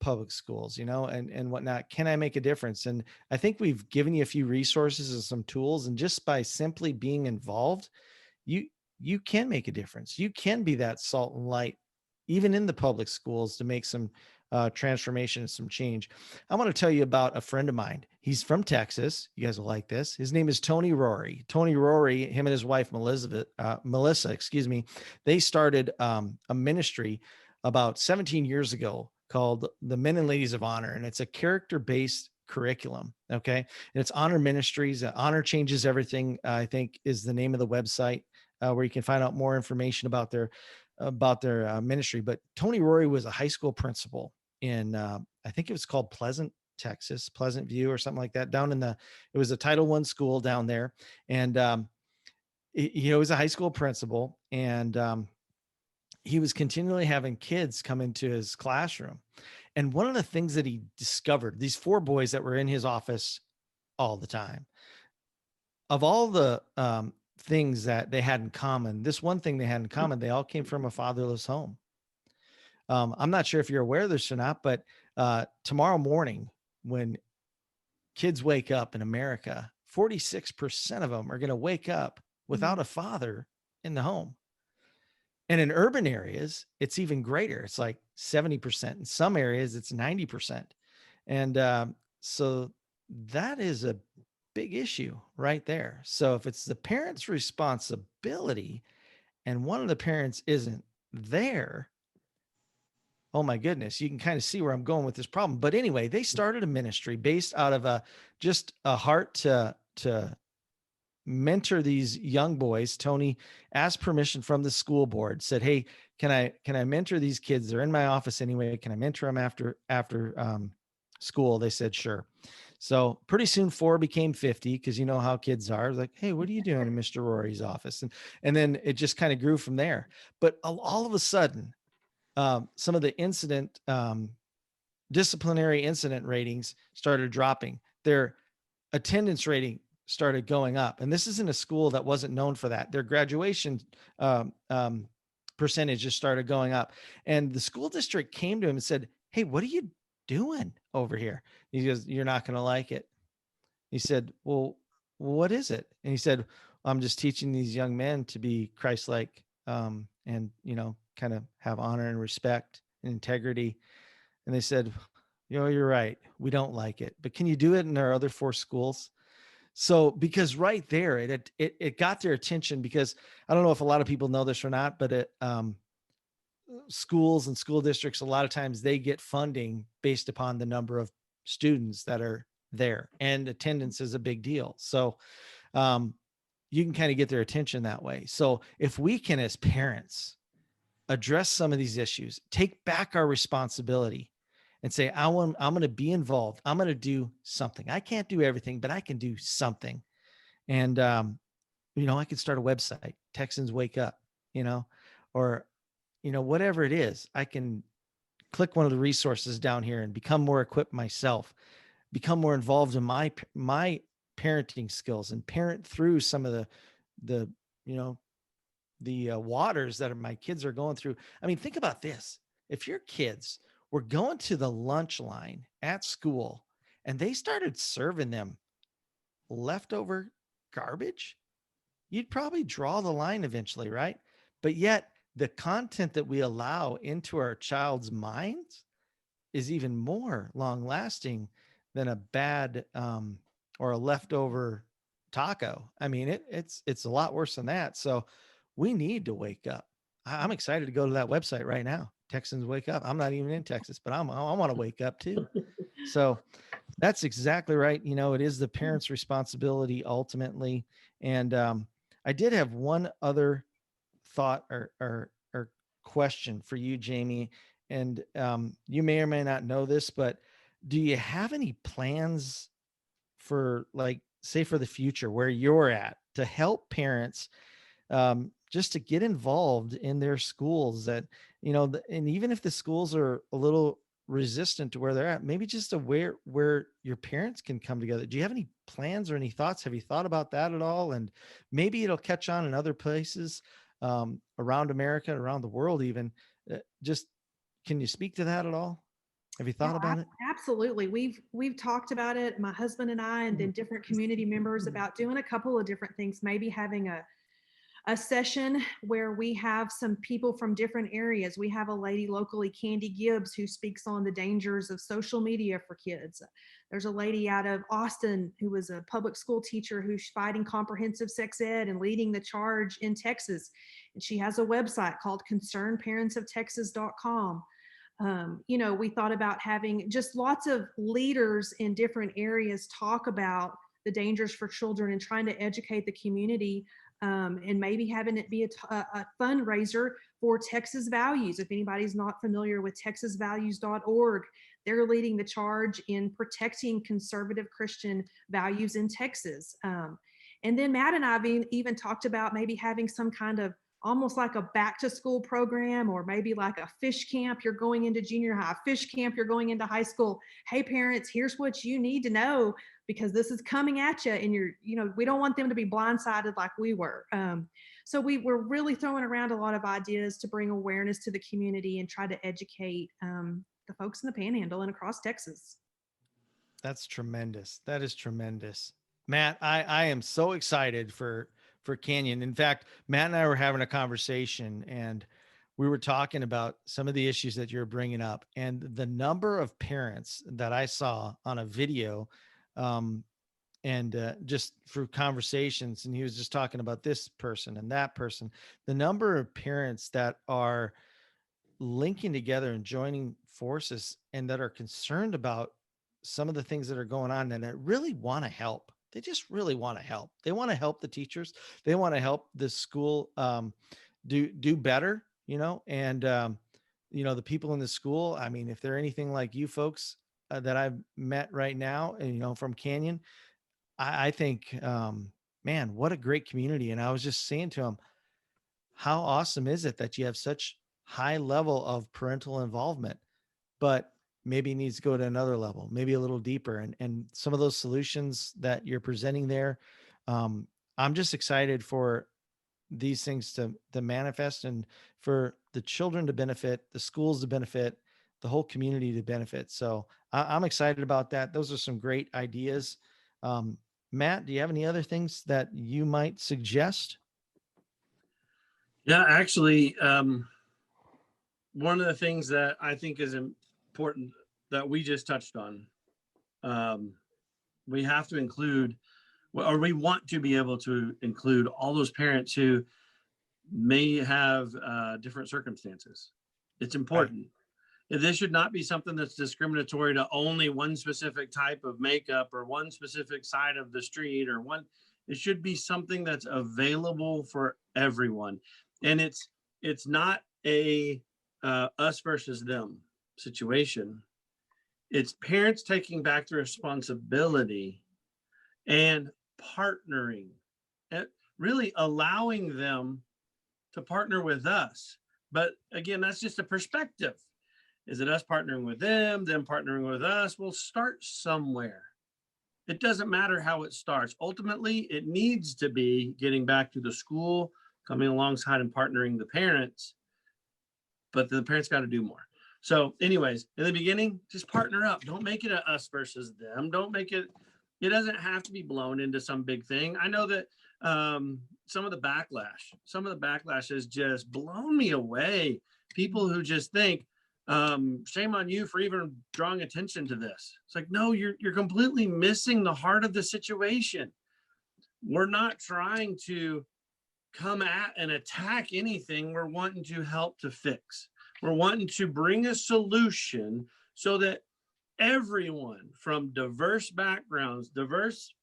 public schools, you know, and whatnot. Can I make a difference? And I think we've given you a few resources and some tools, and just by simply being involved, you can make a difference. You can be that salt and light, even in the public schools, to make some transformation and some change. I want to tell you about a friend of mine. He's from Texas. You guys will like this. His name is Tony Rory. Tony Rory, him and his wife, Melissa, excuse me, they started a ministry about 17 years ago called the Men and Ladies of Honor. And it's a character-based curriculum. Okay. And it's Honor Ministries. Honor Changes Everything, I think, is the name of the website where you can find out more information about their ministry. But Tony Rory was a high school principal in, I think it was called Pleasant, Texas, Pleasant View or something like that, it was a Title I school down there. And he was a high school principal, and he was continually having kids come into his classroom. And one of the things that he discovered, these 4 boys that were in his office all the time, of all the things that they had in common, this one thing they had in common, they all came from a fatherless home. I'm not sure if you're aware of this or not, but tomorrow morning, when kids wake up in America, 46% of them are going to wake up without a father in the home. And in urban areas, it's even greater. It's like 70%. In some areas, it's 90%. And so that is a big issue right there. So if it's the parent's responsibility and one of the parents isn't there, oh my goodness, you can kind of see where I'm going with this problem. But anyway, they started a ministry based out of just a heart to mentor these young boys. Tony asked permission from the school board, said, "Hey, can I mentor these kids? They're in my office anyway. Can I mentor them after school?" They said, "Sure." So pretty soon 4 became 50, because you know how kids are. Like, "Hey, what are you doing in Mr. Rory's office?" And then it just kind of grew from there. But all of a sudden, some of the disciplinary incident ratings started dropping. Their attendance rating started going up. And this isn't a school that wasn't known for that. Their graduation percentages started going up. And the school district came to him and said, "Hey, what are you doing over here?" He goes, "You're not going to like it." He said, "Well, what is it?" And he said, "I'm just teaching these young men to be Christ-like, and, kind of have honor and respect and integrity." And they said, "You're right. We don't like it, but can you do it in our other 4 schools?" So, because right there, it got their attention, because I don't know if a lot of people know this or not, but schools and school districts, a lot of times they get funding based upon the number of students that are there, and attendance is a big deal. So, you can kind of get their attention that way. So if we can, as parents, address some of these issues, take back our responsibility and say, I'm going to be involved. I'm going to do something. I can't do everything, but I can do something. And, I could start a website, Texans Wake Up, or, whatever it is. I can click one of the resources down here and become more equipped myself, become more involved in my parenting skills, and parent through some of the, waters that my kids are going through. I mean, think about this. If your kids were going to the lunch line at school and they started serving them leftover garbage, you'd probably draw the line eventually, right? But yet the content that we allow into our child's minds is even more long lasting than a bad or a leftover taco. I mean, it's a lot worse than that. So we need to wake up. I'm excited to go to that website right now. Texans Wake Up. I'm not even in Texas, but I want to wake up too. So that's exactly right. It is the parents' responsibility ultimately. And I did have one other thought or question for you, Jamie. And you may or may not know this, but do you have any plans for, like, say, for the future where you're at, to help parents just to get involved in their schools, that, and even if the schools are a little resistant to where they're at, maybe just aware where your parents can come together. Do you have any plans or any thoughts? Have you thought about that at all? And maybe it'll catch on in other places around America, around the world, even. Just, can you speak to that at all? Have you thought about it? Absolutely. We've talked about it, my husband and I, and then different community members, about doing a couple of different things, maybe having a session where we have some people from different areas. We have a lady locally, Candy Gibbs, who speaks on the dangers of social media for kids. There's a lady out of Austin who was a public school teacher who's fighting comprehensive sex ed and leading the charge in Texas. And she has a website called concernedparentsoftexas.com. We thought about having just lots of leaders in different areas talk about the dangers for children and trying to educate the community and maybe having it be a fundraiser for Texas Values. If anybody's not familiar with texasvalues.org, they're leading the charge in protecting conservative Christian values in Texas. And then Matt and I have even talked about maybe having some kind of almost like a back to school program, or maybe like a fish camp. You're going into junior high, fish camp, you're going into high school. Hey parents, here's what you need to know because this is coming at you, and we don't want them to be blindsided like we were. So we're really throwing around a lot of ideas to bring awareness to the community and try to educate the folks in the Panhandle and across Texas. That's tremendous. That is tremendous. Matt, I am so excited for Canyon. In fact, Matt and I were having a conversation, and we were talking about some of the issues that you're bringing up, and the number of parents that I saw on a video, and just through conversations, and he was just talking about this person and that person, the number of parents that are linking together and joining forces and that are concerned about some of the things that are going on and that really want to help. They just really want to help. They want to help the teachers. They want to help the school do better, and the people in the school. I mean, if they're anything like you folks that I've met right now, and from Canyon, I think, man, what a great community. And I was just saying to him, how awesome is it that you have such high level of parental involvement, but maybe it needs to go to another level, maybe a little deeper. And some of those solutions that you're presenting there, I'm just excited for these things to manifest, and for the children to benefit, the schools to benefit, the whole community to benefit. So I'm excited about that. Those are some great ideas. Matt, do you have any other things that you might suggest? Yeah, actually, one of the things that I think is important that we just touched on, we have to include, or we want to be able to include all those parents who may have different circumstances. It's important. Right. This should not be something that's discriminatory to only one specific type of makeup or one specific side of the street or one. It should be something that's available for everyone. And it's not a us versus them situation. It's parents taking back the responsibility and partnering, and really allowing them to partner with us. But again, that's just a perspective. Is it us partnering with them partnering with us? We'll start somewhere. It doesn't matter how it starts. Ultimately, it needs to be getting back to the school, coming alongside and partnering the parents, but the parents got to do more. So anyways, in the beginning, just partner up. Don't make it a us versus them. Don't make it, it doesn't have to be blown into some big thing. I know that some of the backlash has just blown me away. People who just think, shame on you for even drawing attention to this. It's like, no, you're completely missing the heart of the situation. We're not trying to come at and attack anything. We're wanting to help to fix. We're wanting to bring a solution so that everyone from diverse backgrounds, diverse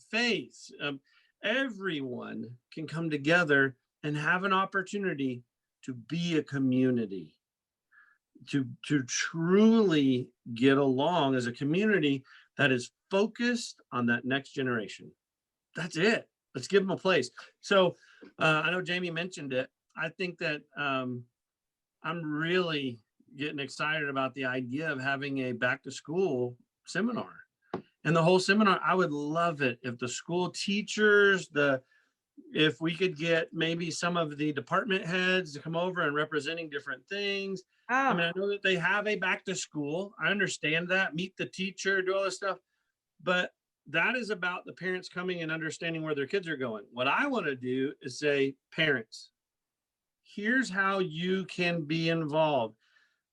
faiths, everyone can come together and have an opportunity to be a community, to truly get along as a community that is focused on that next generation. That's it. Let's give them a place. So I know Jamie mentioned it. I think that I'm really getting excited about the idea of having a back to school seminar. And the whole seminar, I would love it if the school teachers, if we could get maybe some of the department heads to come over and representing different things. I mean, I know that they have a back to school. I understand that, meet the teacher, do all this stuff, but that is about the parents coming and understanding where their kids are going. What I want to do is say, parents, here's how you can be involved.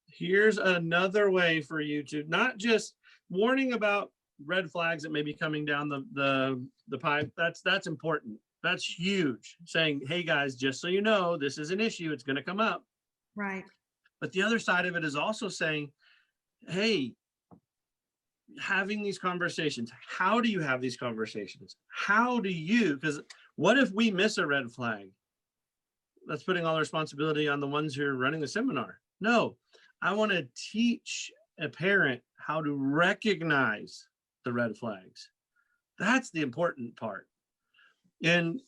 Here's another way for you to not just warning about red flags that may be coming down the pipe. That's important. That's huge. Saying, hey guys, just so you know, this is an issue. It's going to come up. Right. But the other side of it is also saying, hey, having these conversations. How do you have these conversations? How do you, because What if we miss a red flag? That's putting all the responsibility on the ones who are running the seminar. No, I want to teach a parent how to recognize the red flags. That's the important part. And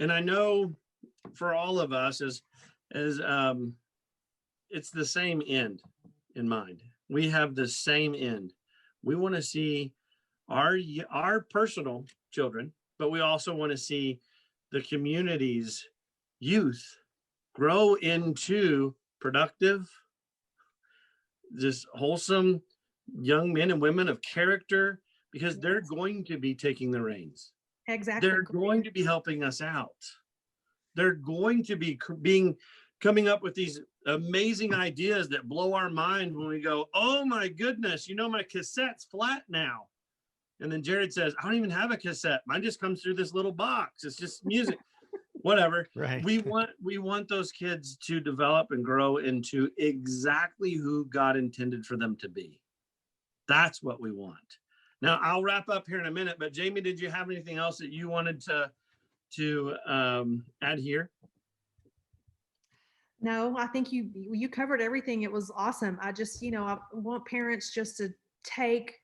I know for all of us as it's the same end in mind. We have the same end. We want to see our personal children, but we also want to see the community's youth grow into productive, just wholesome young men and women of character, because they're going to be taking the reins. Exactly. They're going to be helping us out. They're going to be coming up with these amazing ideas that blow our mind when we go, oh my goodness, you know, my cassette's flat now. And then Jared says, I don't even have a cassette. Mine just comes through this little box. It's just music, whatever. Right. We want those kids to develop and grow into exactly who God intended for them to be. That's what we want. Now I'll wrap up here in a minute, but Jamie, did you have anything else that you wanted to add here? No, I think you covered everything. It was awesome. I just, I want parents just to take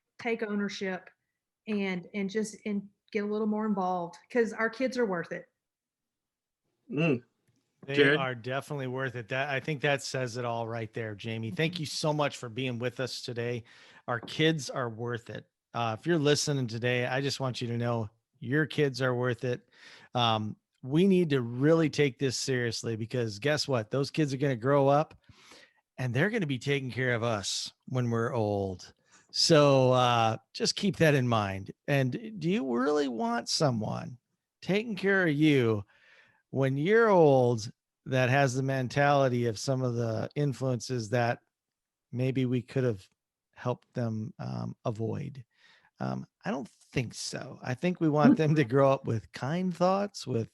ownership and get a little more involved, because our kids are worth it. They Jared? are definitely worth it. I think that says it all right there, Jamie. Thank you so much for being with us today. Our kids are worth it. If you're listening today, I just want you to know your kids are worth it. We need to really take this seriously, because guess what? Those kids are going to grow up and they're going to be taking care of us when we're old. So just keep that in mind. And do you really want someone taking care of you when you're old that has the mentality of some of the influences that maybe we could have helped them avoid? I don't think so. I think we want them to grow up with kind thoughts, with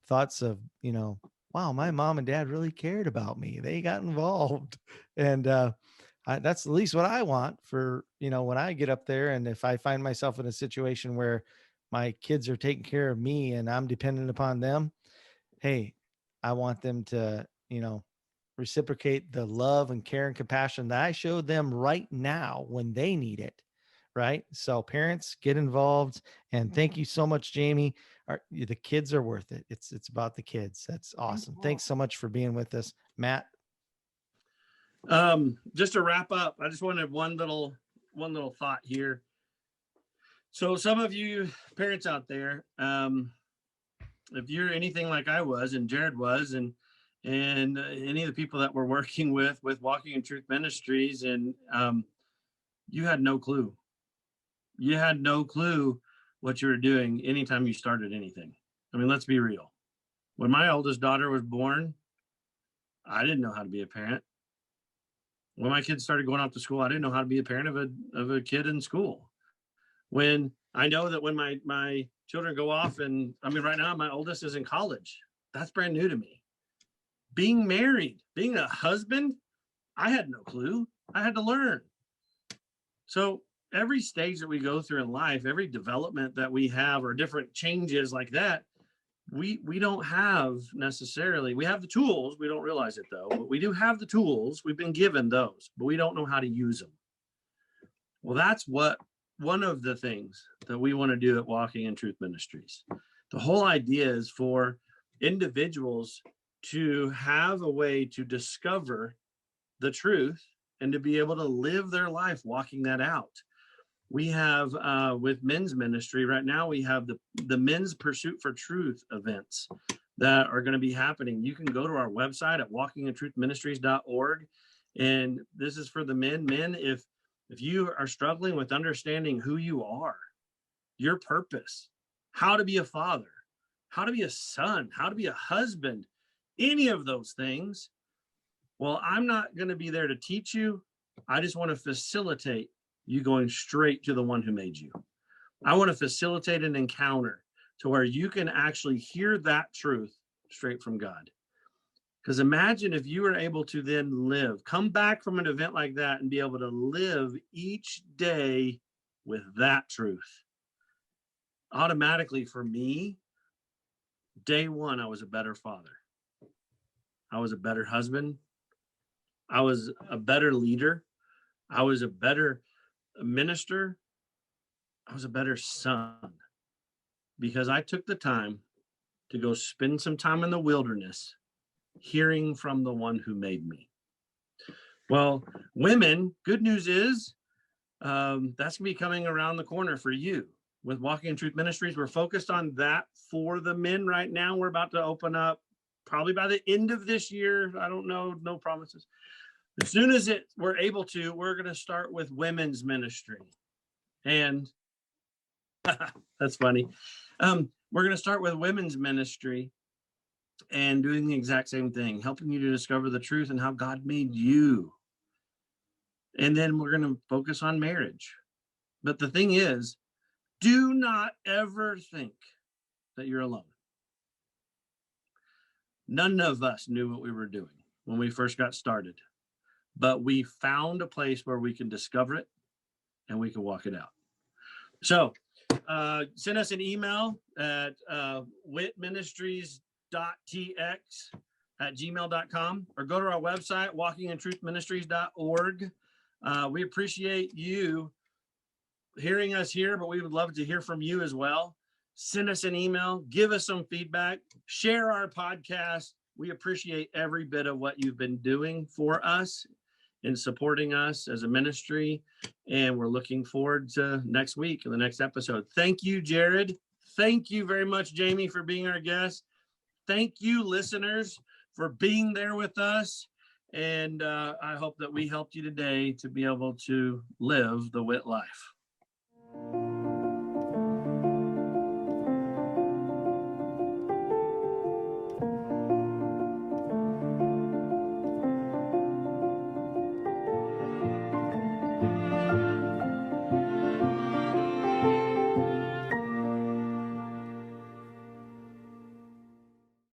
thoughts of, wow, my mom and dad really cared about me. They got involved. And that's at least what I want for, when I get up there. And if I find myself in a situation where my kids are taking care of me and I'm dependent upon them, hey, I want them to, reciprocate the love and care and compassion that I showed them right now when they need it. Right. So parents, get involved. And thank you so much, Jamie. The kids are worth it. It's about the kids. That's awesome. Thanks so much for being with us, Matt. Just to wrap up, I just wanted one little thought here. So some of you parents out there, if you're anything like I was and Jared was, and any of the people that we're working with Walking in Truth Ministries, and you had no clue. You had no clue what you were doing anytime you started anything. I mean, let's be real. When my oldest daughter was born, I didn't know how to be a parent. When my kids started going off to school, I didn't know how to be a parent of a kid in school. When I know that when my children go off, and I mean, right now, my oldest is in college. That's brand new to me. Being married, being a husband, I had no clue. I had to learn. So every stage that we go through in life, every development that we have, or different changes like that, we don't have necessarily. We have the tools. We don't realize it though, but we do have the tools. We've been given those, but we don't know how to use them. Well, that's one of the things that we want to do at Walking in Truth Ministries. The whole idea is for individuals to have a way to discover the truth and to be able to live their life walking that out. We have with men's ministry right now, we have the Men's Pursuit for Truth events that are going to be happening. You can go to our website at walkingintruthministries.org. And this is for the men. Men, if you are struggling with understanding who you are, your purpose, how to be a father, how to be a son, how to be a husband, any of those things, well, I'm not going to be there to teach you. I just want to facilitate you going straight to the one who made you. I want to facilitate an encounter to where you can actually hear that truth straight from God. Because imagine if you were able to then come back from an event like that and be able to live each day with that truth. Automatically for me, Day one, I was a better father. I was a better husband. I was a better leader. I was a better minister. I was a better son because I took the time to go spend some time in the wilderness hearing from the one who made me. Well, women, good news is that's going to be coming around the corner for you with Walking in Truth Ministries. We're focused on that for the men right now. We're about to open up probably by the end of this year. I don't know, no promises. As soon as we're able to, we're going to start with women's ministry. And that's funny. We're going to start with women's ministry and doing the exact same thing, helping you to discover the truth and how God made you. And then we're going to focus on marriage. But the thing is, do not ever think that you're alone. None of us knew what we were doing when we first got started, but we found a place where we can discover it and we can walk it out. So send us an email at witministries.tx@gmail.com or go to our website, walkingintruthministries.org. We appreciate you hearing us here, but we would love to hear from you as well. Send us an email, give us some feedback, share our podcast. We appreciate every bit of what you've been doing for us and supporting us as a ministry. And we're looking forward to next week and the next episode. Thank you, Jared. Thank you very much, Jamie, for being our guest. Thank you, listeners, for being there with us. And I hope that we helped you today to be able to live the WIT life.